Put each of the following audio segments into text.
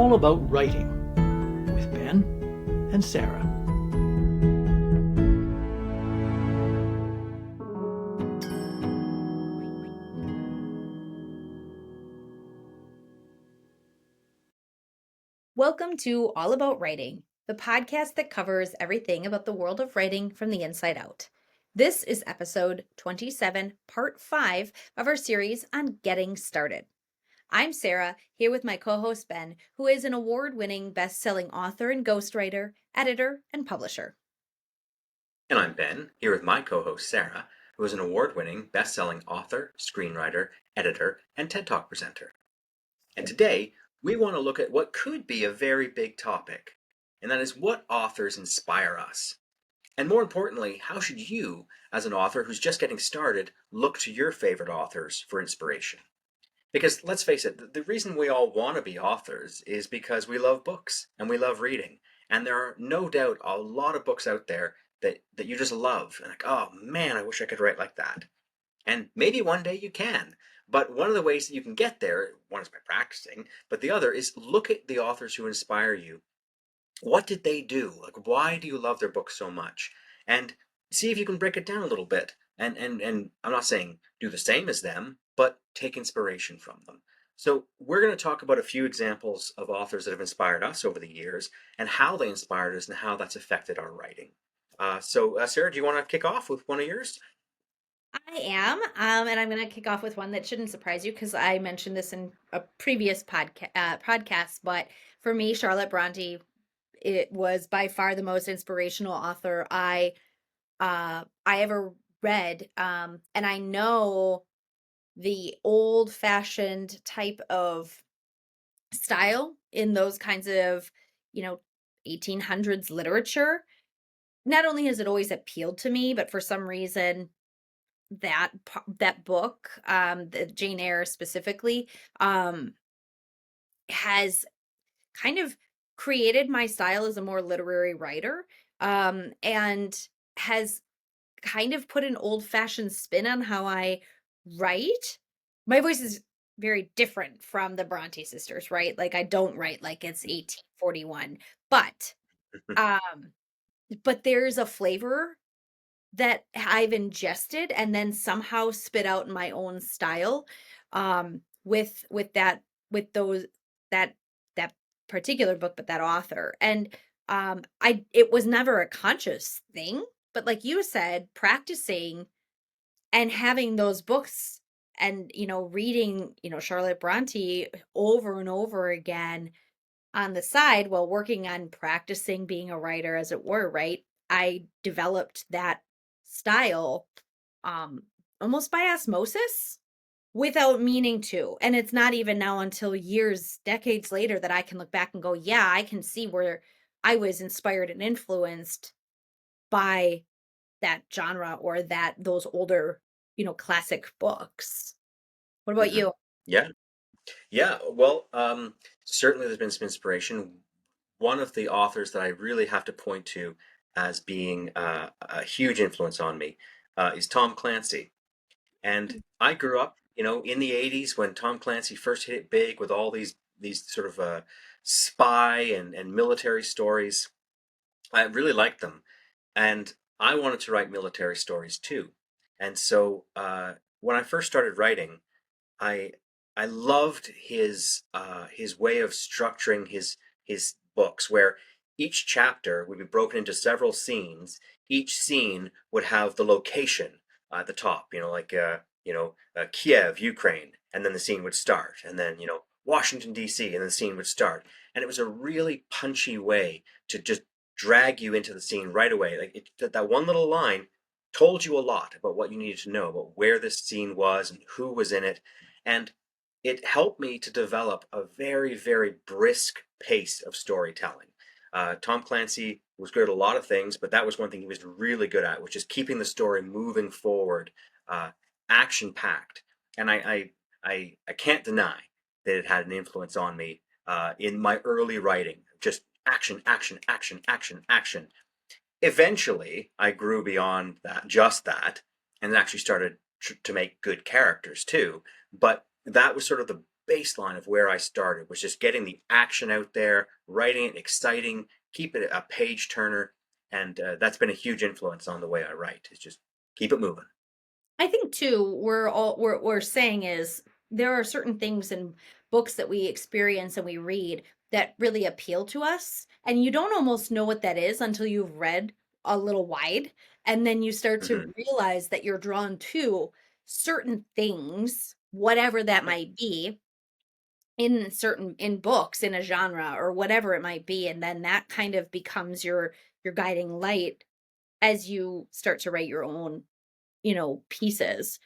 all about writing with Ben and Sarah. Welcome to All About Writing, the podcast that covers everything about the world of writing from the inside out. This is episode 27, part 5 of our series on getting started. I'm Sarah, here with my co-host Ben, who is an award-winning best-selling author and ghostwriter, editor, and publisher. And I'm Ben, here with my co-host Sarah, who is an award-winning best-selling author, screenwriter, editor, and TED Talk presenter. And today, we want to look at what could be a very big topic, and that is what authors inspire us. And more importantly, how should you, as an author who's just getting started, look to your favorite authors for inspiration? Because let's face it, the reason we all want to be authors is because we love books and we love reading. And there are no doubt a lot of books out there that you just love. And like, oh man, I wish I could write like that. And maybe one day you can. But one of the ways that you can get there, one is by practicing, but the other is look at the authors who inspire you. What did they do? Like, why do you love their books so much? And see if you can break it down a little bit. And I'm not saying do the same as them, but take inspiration from them. So we're going to talk about a few examples of authors that have inspired us over the years and how they inspired us and how that's affected our writing. So Sarah, do you want to kick off with one of yours? I am, and I'm going to kick off with one that shouldn't surprise you because I mentioned this in a previous podcast, but for me, Charlotte Bronte, it was by far the most inspirational author I ever read. And I know the old-fashioned type of style in those kinds of, 1800s literature. Not only has it always appealed to me, but for some reason that book, the Jane Eyre specifically, has kind of created my style as a more literary writer, and has kind of put an old-fashioned spin on how I write. My voice is very different from the Bronte sisters, right? Like I don't write like it's 1841, but um but there's a flavor that I've ingested and then somehow spit out in my own style, with that with those that that particular book, but that author. And I it was never a conscious thing, but like you said, practicing and having those books and reading, Charlotte Bronte over and over again on the side while working on practicing being a writer, as it were, right? I developed that style um almost by osmosis without meaning to. And it's not even now until years, decades later that I can look back and go, yeah, I can see where I was inspired and influenced by that genre or those older, classic books. What about Mhm. you? Yeah, yeah. Well, certainly there's been some inspiration. One of the authors that I really have to point to as being a huge influence on me is Tom Clancy. And I grew up, in the 80s when Tom Clancy first hit it big with all these sort of spy and military stories. I really liked them. And I wanted to write military stories too. And so when I first started writing, I I loved his way of structuring his books, where each chapter would be broken into several scenes. Each scene would have the location at the top, like Kiev, Ukraine, and then the scene would start, and then Washington D.C., and then the scene would start, and it was a really punchy way to just drag you into the scene right away. Like that one little line told you a lot about what you needed to know about where this scene was and who was in it, and it helped me to develop a very, very brisk pace of storytelling. Tom Clancy was good at a lot of things, but that was one thing he was really good at, which is keeping the story moving forward, uh, action packed. And I can't deny that it had an influence on me in my early writing. Just action, action, action, action, action. Eventually, I grew beyond that, and actually started to make good characters too. But that was sort of baseline of where I started was just getting the action out there, writing it exciting, keep it a page turner, and that's been a huge influence on the way I write. Is just keep it moving. I think too, we're saying is there are certain things in books that we experience and we read that really appeal to us, and you don't almost know what that is until you've read a little wide, and then you start Hmm. to realize that you're drawn to certain things, whatever that Yeah. might be, in books, in a genre or whatever it might be, and then that kind of becomes your guiding light as you start to write your own, pieces.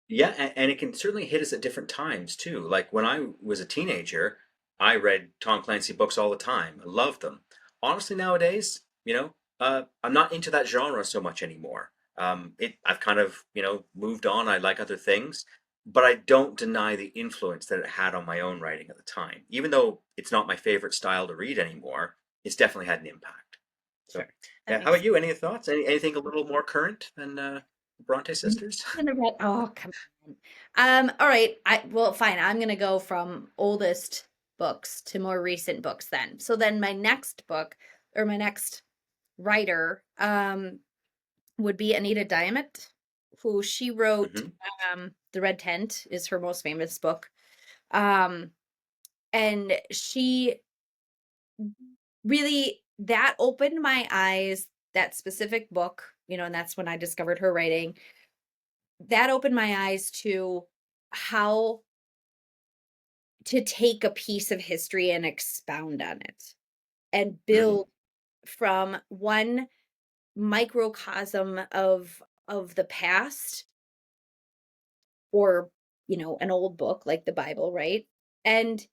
Yeah, and it can certainly hit us at different times too. Like when I was a teenager, I read Tom Clancy books all the time. I loved them. Honestly, nowadays, I'm not into that genre so much anymore. I've kind of, moved on. I like other things, but I don't deny the influence that it had on my own writing at the time. Even though it's not my favorite style to read anymore, it's definitely had an impact. So, Sure. That yeah. How makes about you? Any thoughts? Anything a little more current than Bronte Mhm. sisters? Oh, come on. All right. Well, fine. I'm gonna go from oldest books to more recent books then. So then my next book or my next writer would be Anita Diamant, who she wrote Hmm. The Red Tent is her most famous book. Um and she really that opened my eyes, that specific book, and that's when I discovered her writing. That opened my eyes to how to take a piece of history and expound on it and Hmm. build from one microcosm of the past, or an old book like the Bible, right? And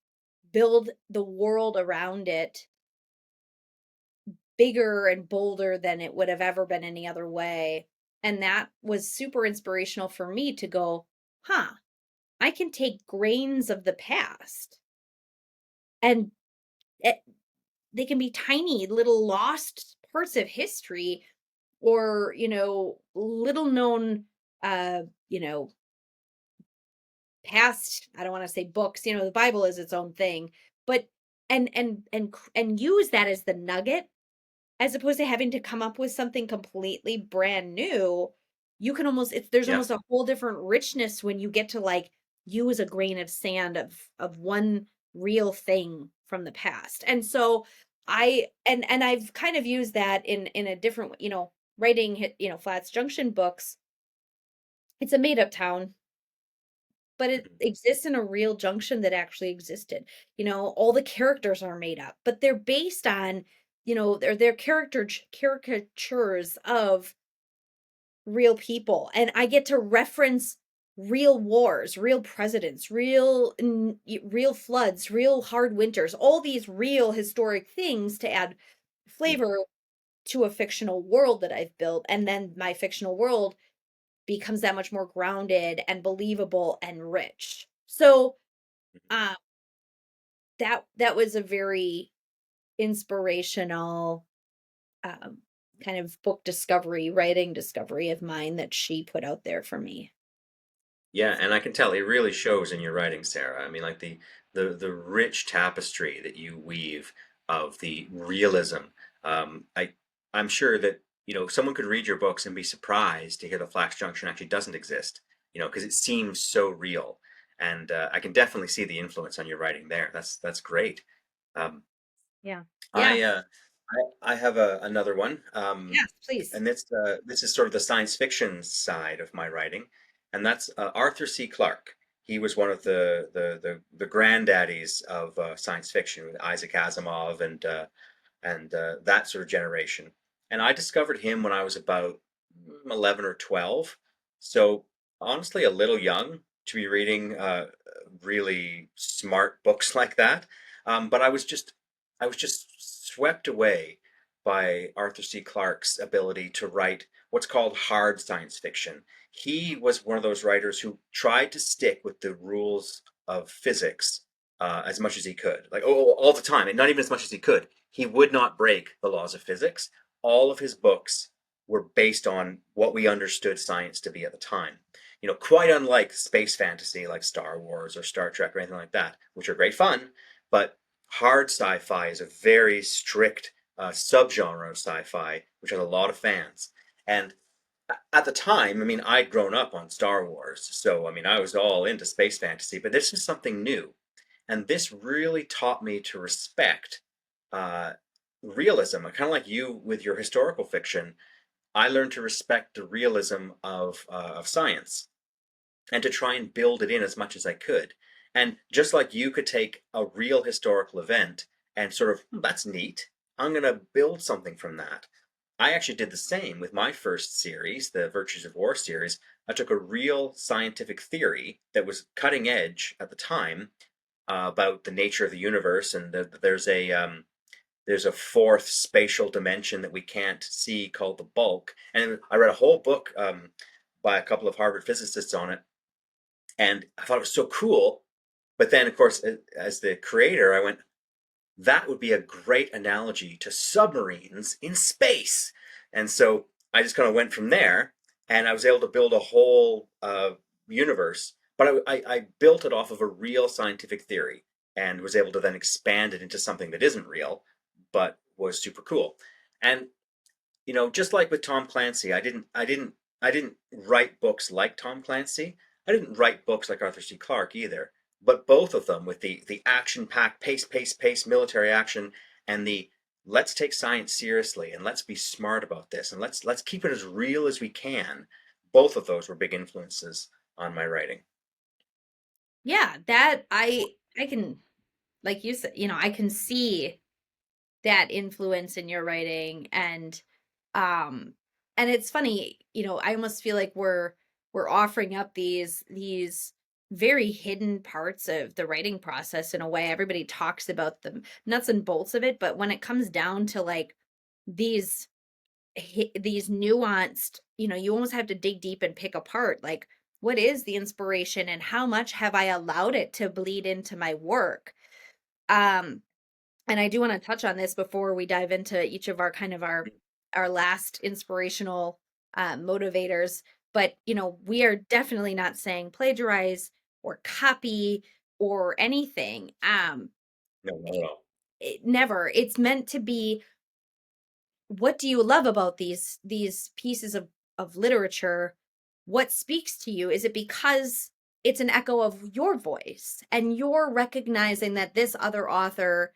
build the world around it bigger and bolder than it would have ever been any other way. And that was super inspirational for me to go, huh, I can take grains of the past and it, they can be tiny little lost parts of history, or little known, uh you know past, I don't want to say books, the Bible is its own thing, but and use that as the nugget, as opposed to having to come up with something completely brand new. You can almost there's Yeah. almost a whole different richness when you get to, like, use a grain of sand of one real thing from the past. And so I've kind of used that in a different, writing Flats Junction books. It's a made up town, but it Mhm. exists in a real junction that actually existed. All the characters are made up, but they're based on, they're caricatures of real people, and I get to reference real wars, real presidents, real floods, real hard winters, all these real historic things to add Yeah. flavor to a fictional world that I've built, and then my fictional world becomes that much more grounded and believable and rich. So, um, that was a very inspirational, um, kind of book discovery, writing discovery of mine that she put out there for me. Yeah, and I can tell it really shows in your writing, Sarah. I mean, like the rich tapestry that you weave of the realism. I'm sure that, someone could read your books and be surprised to hear the Flax Junction actually doesn't exist, because it seems so real. And I can definitely see the influence on your writing there. That's great. Um, Yeah. Yeah. I uh, I have another one, Yes, please. and this is sort of the science fiction side of my writing, and that's Arthur C. Clarke. He was one of the granddaddies of science fiction with Isaac Asimov and that sort of generation. And I discovered him when I was about 11 or 12. So honestly, a little young to be reading really smart books like that. But I was just swept away by Arthur C. Clarke's ability to write what's called hard science fiction. He was one of those writers who tried to stick with the rules of physics as much as he could, like all the time, and not even as much as he could. He would not break the laws of physics. All of his books were based on what we understood science to be at the time. Quite unlike space fantasy like Star Wars or Star Trek or anything like that, which are great fun, but hard sci-fi is a very strict subgenre of sci-fi, which has a lot of fans. And at the time, I mean, I'd grown up on Star Wars, so I mean, I was all into space fantasy, but this was something new. And this really taught me to respect uh, realism. Kind of like you with your historical fiction, I learned to respect the realism of science and to try and build it in as much as I could. And just like you could take a real historical event and sort of, that's neat, I'm going to build something from that. I actually did the same with my first series, the Virtues of War series. I took a real scientific theory that was cutting edge at the time about the nature of the universe, and there's a fourth spatial dimension that we can't see called the bulk. And I read a whole book by a couple of Harvard physicists on it, and I thought it was so cool. But then, of course, as the creator, I went, that would be a great analogy to submarines in space. And so I just kind of went from there, and I was able to build a whole universe. But I built it off of a real scientific theory and was able to then expand it into something that isn't real, but was super cool. And just like with Tom Clancy, I didn't write books like Tom Clancy. I didn't write books like Arthur C. Clarke either. But both of them, with the action-packed pace, pace, pace, military action, and the let's take science seriously and let's be smart about this and let's keep it as real as we can. Both of those were big influences on my writing. Yeah, that I can, like you said, I can see that influence in your writing. Um and it's funny, I almost feel like we're offering up these very hidden parts of the writing process. In a way, everybody talks about the nuts and bolts of it, but when it comes down to like these these nuanced, you almost have to dig deep and pick apart, like, what is the inspiration and how much have I allowed it to bleed into my work? um and I do want to touch on this before we dive into each of our kind of our last inspirational motivators. But we are definitely not saying plagiarize or copy or anything. No, not at all. Never. It's meant to be, what do you love about these pieces of literature? What speaks to you? Is it because it's an echo of your voice and you're recognizing that this other author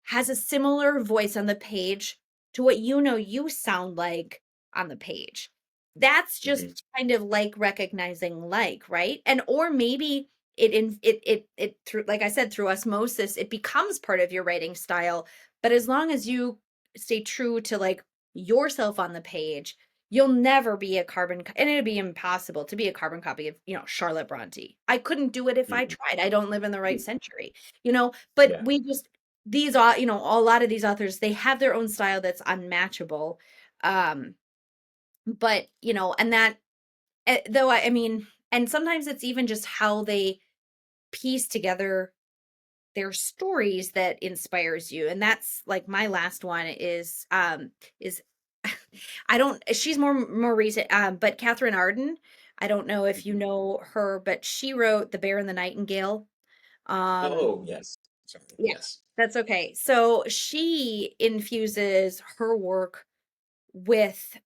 has a similar voice on the page to what you sound like on the page? That's Hmm. just kind of like recognizing, like, right? And or maybe it through, like I said, through osmosis, it becomes part of your writing style. But as long as you stay true to like yourself on the page, you'll never be a and it'd be impossible to be a carbon copy of, Charlotte Bronte. I couldn't do it if I Hmm. tried. I don't live in the right century, but Yeah. we just, these are, a lot of these authors, they have their own style that's unmatchable. um but and that, though, I mean, and sometimes it's even just how they piece together their stories that inspires you. And that's like my last one is I don't, she's more recent, but Catherine Arden. I don't know if you Mhm. know her, but she wrote The Bear and the Nightingale. um Oh, yes. Sorry. yeah, Yes. that's okay. So she infuses her work with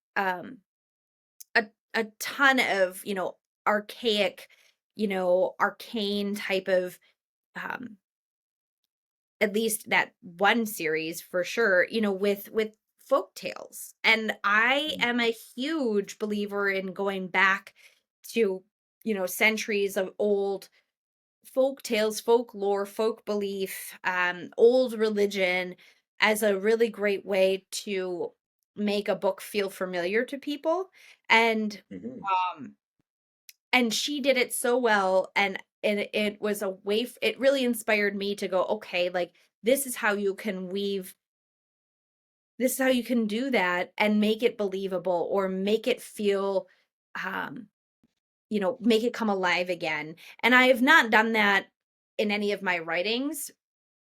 a ton of, archaic, arcane type of, um at least that one series for sure, with folk tales. And I Mhm. am a huge believer in going back to, centuries of old folk tales, folklore, folk belief, old religion, as a really great way to make a book feel familiar to people. And Mhm. um and she did it so well, and it was a way it really inspired me to go, okay, like, this is how you can weave, this is how you can do that and make it believable, or make it feel, um make it come alive again. And I have not done that in any of my writings,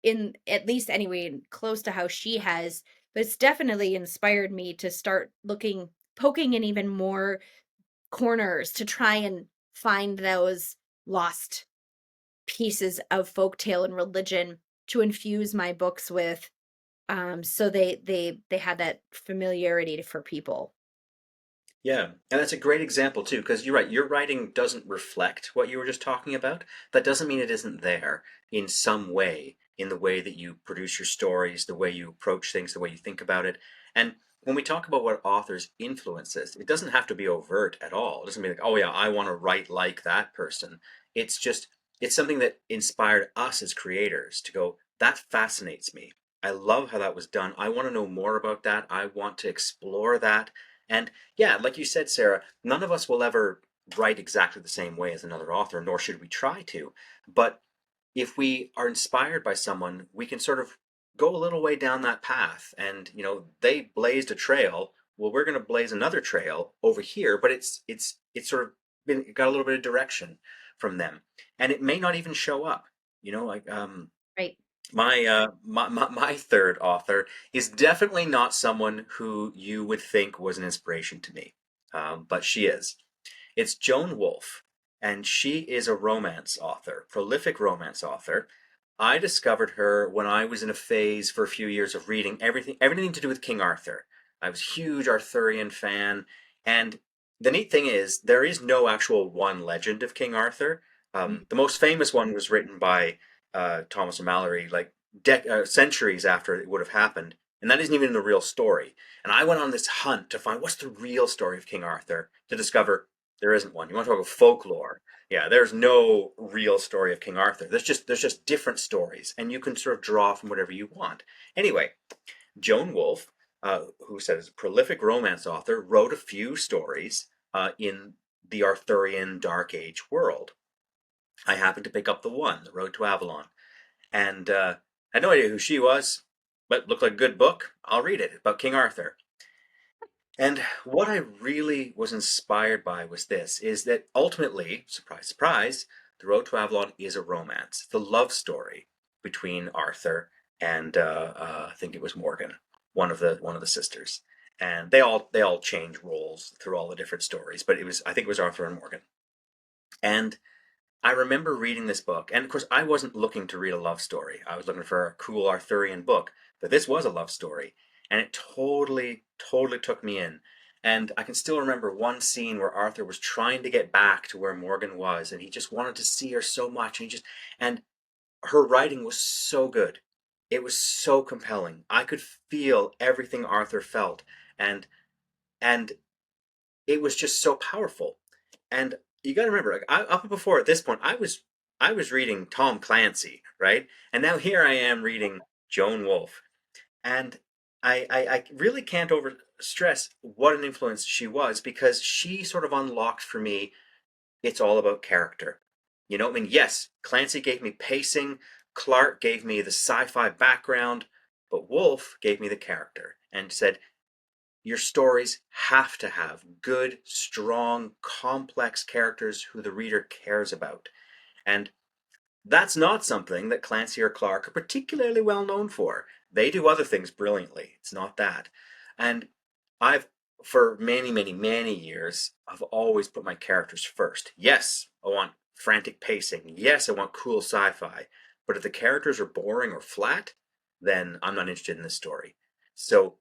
in at least anyway close to how she has, but it's definitely inspired me to start looking poking in even more corners to try and find those lost pieces of folktale and religion to infuse my books with, so they had that familiarity for people. Yeah, and that's a great example too, because you're right. Your writing doesn't reflect what you were just talking about. That doesn't mean it isn't there in some way, in the way that you produce your stories, the way you approach things, the way you think about it. And when we talk about what authors influences, it doesn't have to be overt at all. It doesn't mean like, oh yeah, I want to write like that person. It's just, it's something that inspired us as creators to go, that fascinates me. I love how that was done. I want to know more about that. I want to explore that. And yeah, like you said, Sarah, none of us will ever write exactly the same way as another author, nor should we try to. But if we are inspired by someone, we can sort of go a little way down that path. And they blazed a trail. Well, we're going to blaze another trail over here, but it's sort of got a little bit of direction from them, and it may not even show up. Like Right. my third author is definitely not someone who you would think was an inspiration to me, but she is. It's Joan Wolfe, and she is a romance author, prolific romance author. I discovered her when I was in a phase for a few years of reading everything to do with King Arthur. I was a huge Arthurian fan, and the neat thing is there is no actual one legend of King Arthur. Mhm. The most famous one was written by Thomas and Mallory, like centuries after it would have happened, and that isn't even the real story. And I went on this hunt to find what's the real story of King Arthur, to discover there isn't one. You want to talk about folklore? Yeah, there's no real story of King Arthur. There's just different stories, and you can sort of draw from whatever you want. Anyway, Joan Wolfe, who says prolific romance author, wrote a few stories in the Arthurian Dark Age world. I happened to pick up the one, The Road to Avalon, and had no idea who she was, but looked like a good book. I'll read it about King Arthur. And what I really was inspired by was this, is that ultimately, surprise, surprise, The Road to Avalon is a romance. The love story between Arthur and I think it was Morgan, one of the sisters. And they all change roles through all the different stories, but I think it was Arthur and Morgan. And I remember reading this book, and of course, I wasn't looking to read a love story. I was looking for a cool Arthurian book, but this was a love story, and it totally, totally took me in. And I can still remember one scene where Arthur was trying to get back to where Morgan was, and he just wanted to see her so much, and her writing was so good. It was so compelling. I could feel everything Arthur felt, and and it was just so powerful. And you got to remember, like up before at this point, I was reading Tom Clancy, right? And now here I am reading Joan Wolfe, and I really can't over stress what an influence she was, because she sort of unlocked for me. It's all about character. I mean, yes, Clancy gave me pacing, Clark gave me the sci-fi background, but Wolfe gave me the character and said, your stories have to have good, strong, complex characters who the reader cares about. And that's not something that Clancy or Clark are particularly well known for. They do other things brilliantly. It's not that. And I've, for many, many, many years, I've always put my characters first. Yes, I want frantic pacing. Yes, I want cool sci fi. But if the characters are boring or flat, then I'm not interested in this story. So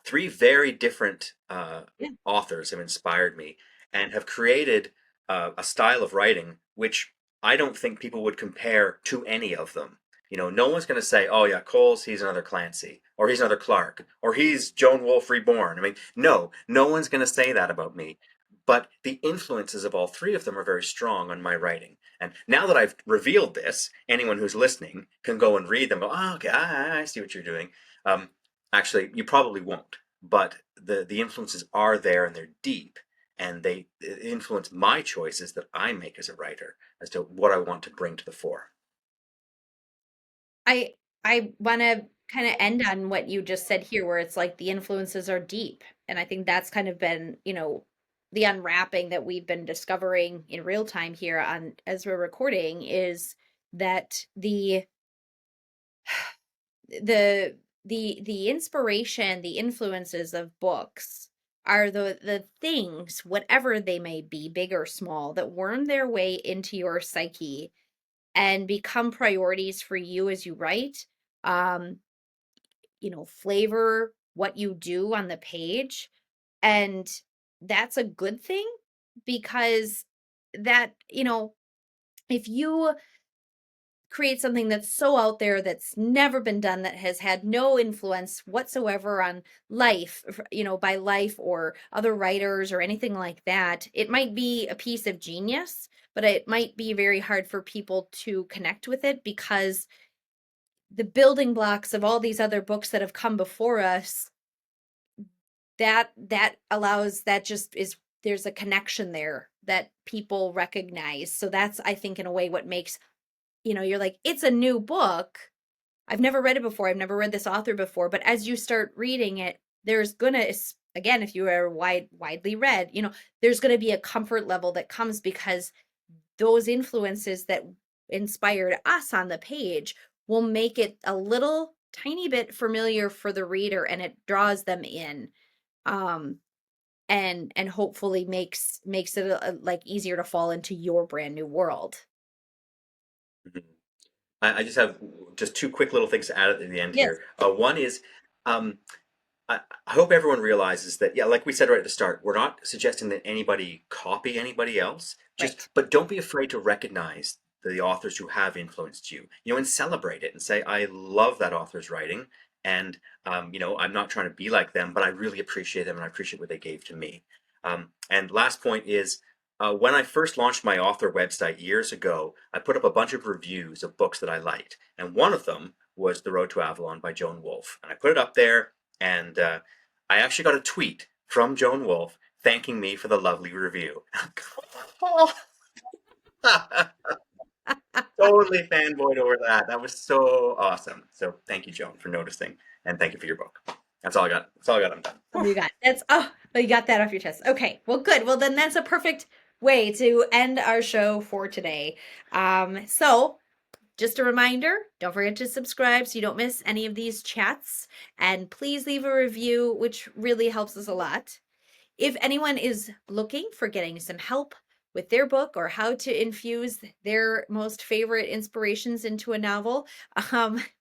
three very different Yeah. authors have inspired me and have created a style of writing which I don't think people would compare to any of them. No one's going to say, "Oh yeah, Cole's he's another Clancy, or he's another Clark, or he's Joan Wolfe reborn." I mean, no one's going to say that about me. But the influences of all three of them are very strong on my writing. And now that I've revealed this, anyone who's listening can go and read them. Go, oh, okay, I see what you're doing. Um, Actually, you probably won't, but the influences are there and they're deep, and they influence my choices that I make as a writer as to what I want to bring to the fore. I wanna kinda end on what you just said here, where it's like the influences are deep, and I think that's kind of been, the unwrapping that we've been discovering in real time here on as we're recording, is that the the inspiration, the influences of books are the things, whatever they may be, big or small, that worm their way into your psyche and become priorities for you as you write. Um, flavor what you do on the page. And that's a good thing because that, if you create something that's so out there that's never been done, that has had no influence whatsoever on life, by life or other writers or anything like that, it might be a piece of genius, but it might be very hard for people to connect with it because the building blocks of all these other books that have come before us, that allows, that just is, there's a connection there that people recognize. So that's, I think, in a way what makes, you're like, it's a new book, I've never read it before, I've never read this author before, but as you start reading it, there's gonna, again, if you are widely read, there's gonna be a comfort level that comes because those influences that inspired us on the page will make it a little tiny bit familiar for the reader, and it draws them in, um and hopefully makes it like easier to fall into your brand new world. Mhm. I just have just two quick little things to add at the end Yes. here. One is, um, I hope everyone realizes that, yeah, like we said right at the start, we're not suggesting that anybody copy anybody else. Right. But don't be afraid to recognize the authors who have influenced you, and celebrate it and say, I love that author's writing. And, I'm not trying to be like them, but I really appreciate them and I appreciate what they gave to me. And last point is, when I first launched my author website years ago, I put up a bunch of reviews of books that I liked. And one of them was The Road to Avalon by Joan Wolfe. And I put it up there, and I actually got a tweet from Joan Wolfe thanking me for the lovely review. Totally fanboyed over that. That was so awesome. So thank you, Joan, for noticing, and thank you for your book. That's all I got. That's all I got. I'm done. Oh, you got you got that off your chest. Okay, well, good. Well, then that's a perfect way to end our show for today. So just a reminder, don't forget to subscribe so you don't miss any of these chats, and please leave a review, which really helps us a lot. If anyone is looking for getting some help with their book or how to infuse their most favorite inspirations into a novel,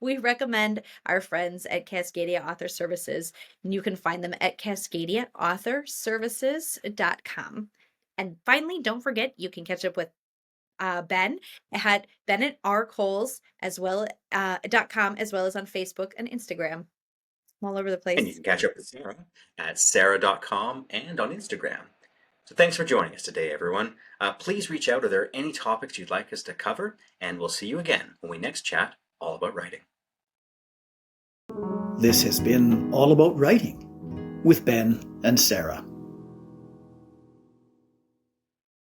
we recommend our friends at Cascadia Author Services. And you can find them at cascadiaauthorservices.com. And finally, don't forget, you can catch up with Ben at Bennett R. Coles as well, .com, as well as on Facebook and Instagram. I'm all over the And you place. can catch up with Sarah at sarah.com and on Instagram. So thanks for joining us today, everyone. Please reach out if there are any topics you'd like us to cover, and we'll see you again when we next chat all about writing. This has been All About Writing with Ben and Sarah.